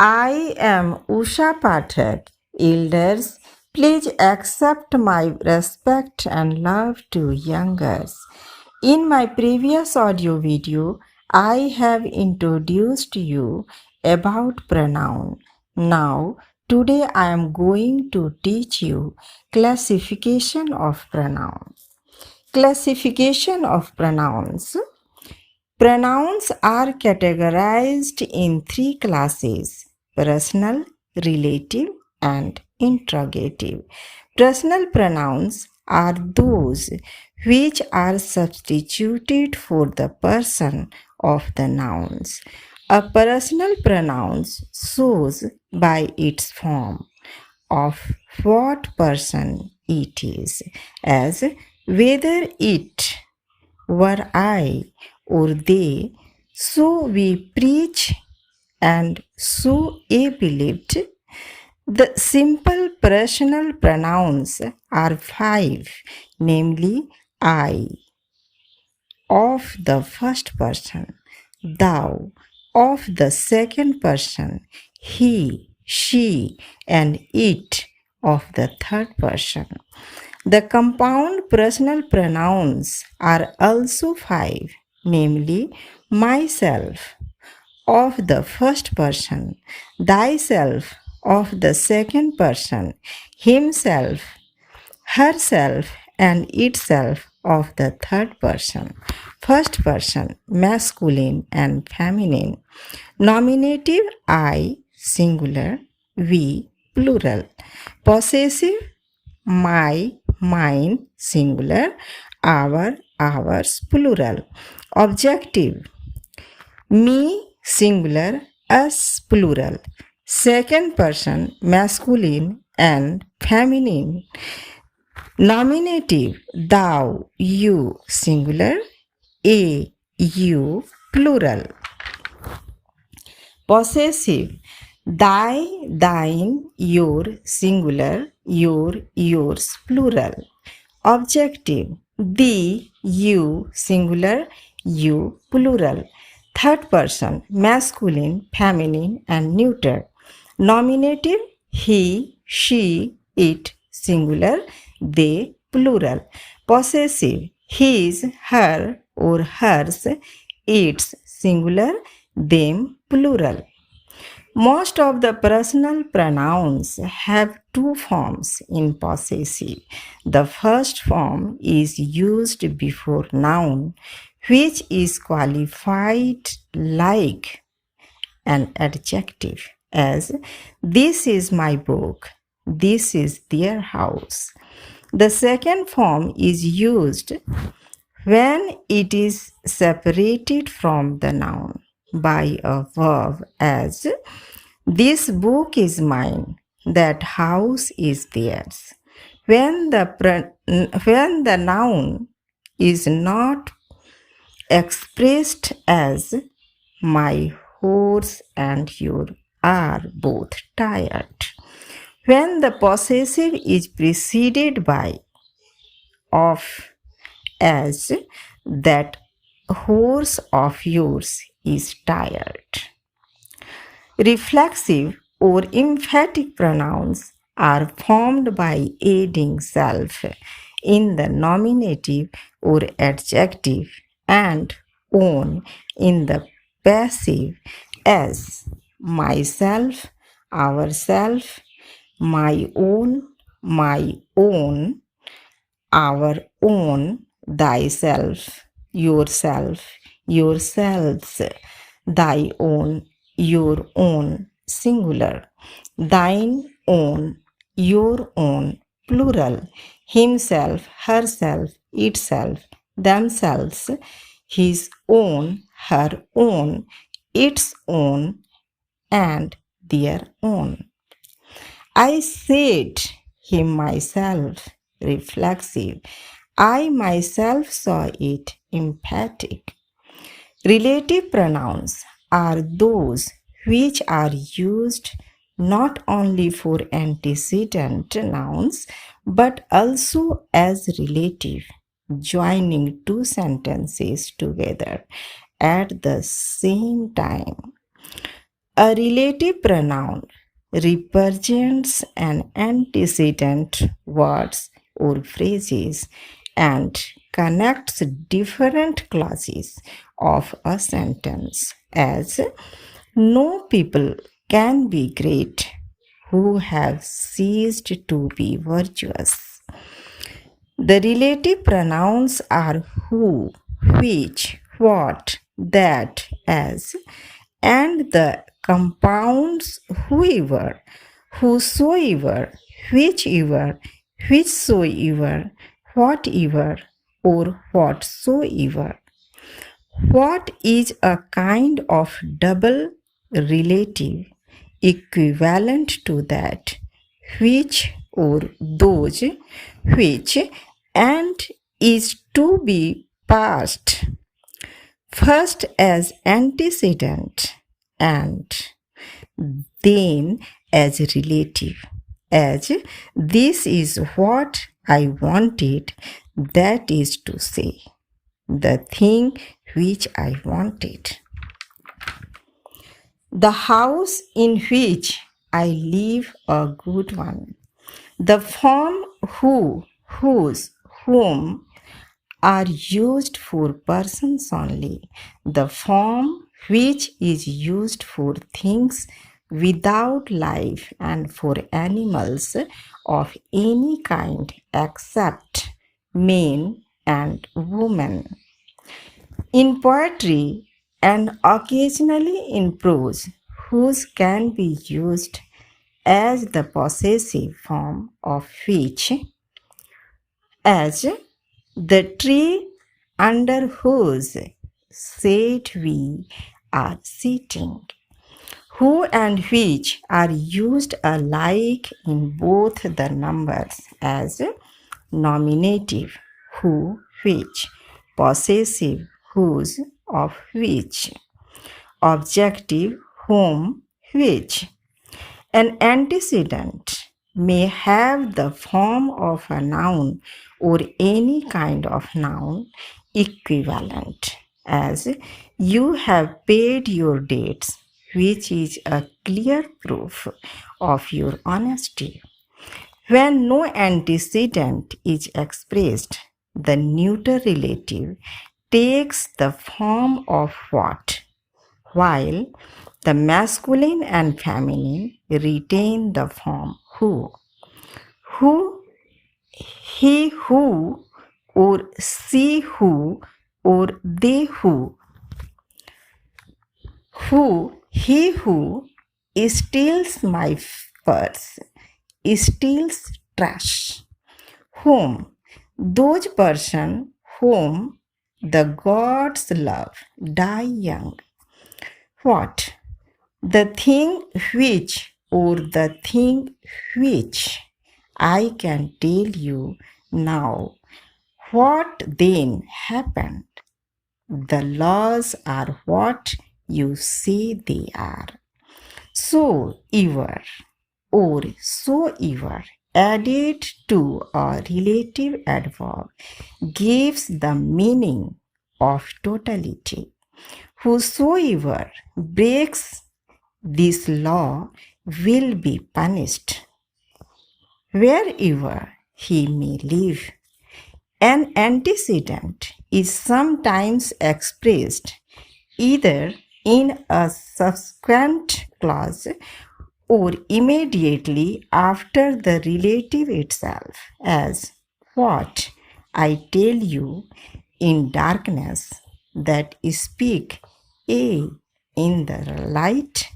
I am Usha Pathak. Elders, please accept my respect and love to youngers. In my previous audio video, I have introduced you about pronoun. Now, today I am going to teach you classification of pronoun. Classification of pronouns. Pronouns are categorized in three classes: personal, relative, and interrogative. Personal pronouns are those which are substituted for the person of the nouns. A personal pronoun shows by its form of what person it is, as whether it were I or they, so we preach and so a believed. The simple personal pronouns are five, namely I of the first person, thou of the second person, he, she, and it of the third person. The compound personal pronouns are also five, namely myself of the first person, thyself of the second person, himself, herself, and itself of the third person. First person, masculine and feminine. Nominative, I, singular, we, plural. Possessive, my, mine, singular, our, ours, plural. Objective, me, singular, us, plural. Second person, masculine and feminine. Nominative, thou, you, singular, a, you, plural. Possessive, thy, thine, your, singular, your, yours, plural. Objective, thee, you, singular, you, plural. Third person, masculine, feminine, and neuter. Nominative, he, she, it, singular, they, plural. Possessive, his, her, or hers, its, singular, them, plural. Most of the personal pronouns have two forms in possessive. The first form is used before noun, which is qualified like an adjective, as this is my book, this is their house. The second form is used when it is separated from the noun by a verb, as this book is mine, that house is theirs. When the noun is not expressed as my horse and your are both tired. When the possessive is preceded by of, as that horse of yours is tired. Reflexive or emphatic pronouns are formed by adding self in the nominative or adjective and own in the passive, as myself, ourself, my own, our own, thyself, yourself, yourselves, thy own, your own, singular, thine own, your own, plural, himself, herself, itself, themselves, his own, her own, its own, and their own. I said him myself, reflexive. I myself saw it, emphatic. Relative pronouns are those which are used not only for antecedent nouns but also as relative, joining two sentences together at the same time. A relative pronoun represents an antecedent words or phrases and connects different clauses of a sentence, as no people can be great who have ceased to be virtuous. The relative pronouns are who, which, what, that, as, and the compounds whoever, whosoever, whichever, whichsoever, whatever, or whatsoever. What is a kind of double relative equivalent to that which or those which and is to be passed first as antecedent and then as relative, as this is what I wanted, that is to say, the thing which I wanted. The house in which I live a good one. The form who, whose, whom are used for persons only. The form which is used for things without life and for animals of any kind except men and women. In poetry and occasionally in prose, whose can be used as the possessive form of which, as the tree under whose shade we are sitting. Who and which are used alike in both the numbers as nominative, who, which, possessive, whose, of which, objective, whom, which. An antecedent may have the form of a noun or any kind of noun equivalent, as you have paid your debts, which is a clear proof of your honesty. When no antecedent is expressed, the neuter relative takes the form of what, while the masculine and feminine retain the form who. Who, he who, or she who, or they who. Who, he who steals my purse, steals trash. Whom, those person whom the gods love die young. What, the thing which or the thing which I can tell you now. What then happened? The laws are what you say they are. So ever or so ever added to a relative adverb gives the meaning of totality. Whosoever breaks this law will be punished wherever he may live. An antecedent is sometimes expressed either in a subsequent clause or immediately after the relative itself, as what I tell you in darkness that speak A in the light.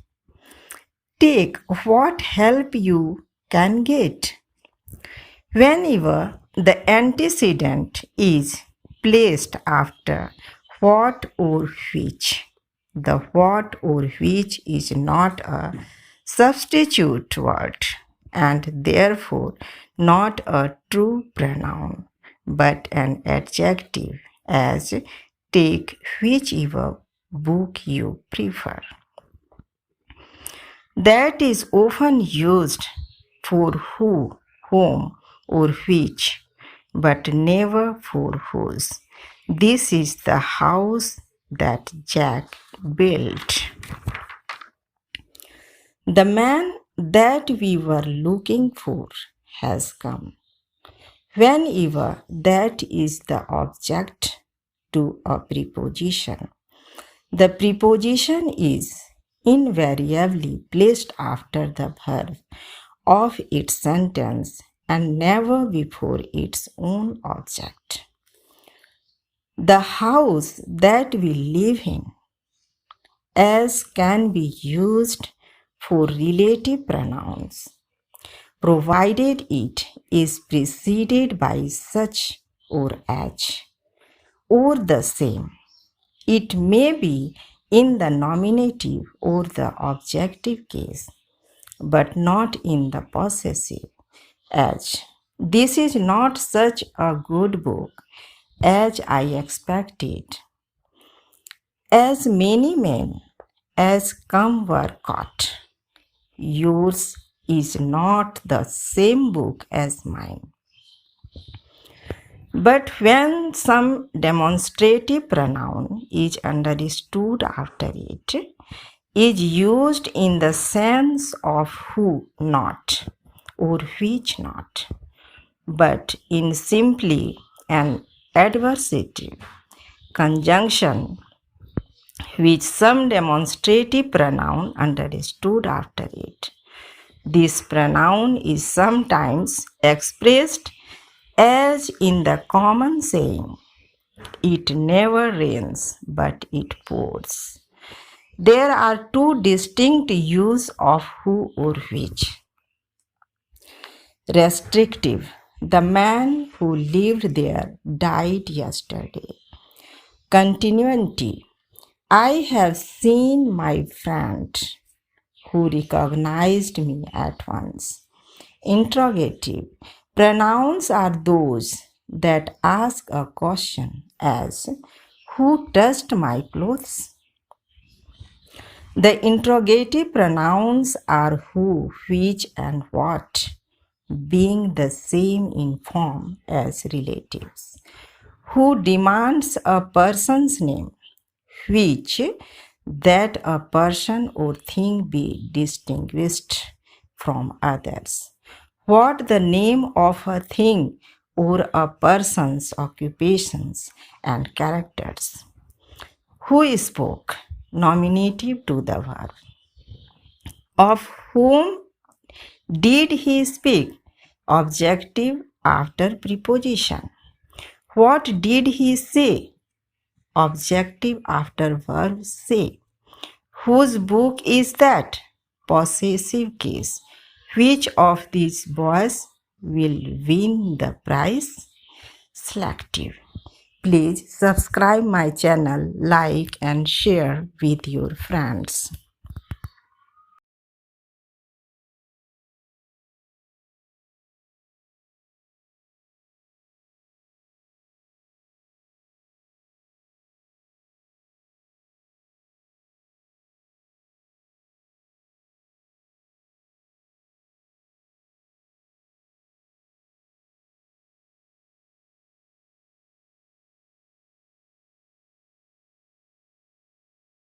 Take what help you can get. Whenever the antecedent is placed after what or which, the what or which is not a substitute word and therefore not a true pronoun but an adjective, as take whichever book you prefer. That is often used for who, whom, or which, but never for whose. This is the house that Jack built. The man that we were looking for has come. Whenever that is the object to a preposition, the preposition is invariably placed after the verb of its sentence and never before its own object. The house that we live in, as can be used for relative pronouns, provided it is preceded by such or as, or the same. It may be in the nominative or the objective case, but not in the possessive, as this is not such a good book as I expected. As many men as come were caught. Yours is not the same book as mine. But when some demonstrative pronoun is understood after it, is used in the sense of who not or which not, but in simply an adversative conjunction with some demonstrative pronoun understood after it. This pronoun is sometimes expressed as in the common saying, "It never rains, but it pours." There are two distinct uses of who or which. Restrictive: the man who lived there died yesterday. Continuity: I have seen my friend who recognized me at once. Interrogative: pronouns are those that ask a question, as who touched my clothes? The interrogative pronouns are who, which, and what, being the same in form as relatives. Who demands a person's name, which, that a person or thing be distinguished from others. What, the name of a thing or a person's occupations and characters. Who spoke? Nominative to the verb. Of whom did he speak? Objective after preposition. What did he say? Objective after verb say. Whose book is that? Possessive case. Which of these boys will win the prize? Selective. Please subscribe my channel, like and share with your friends.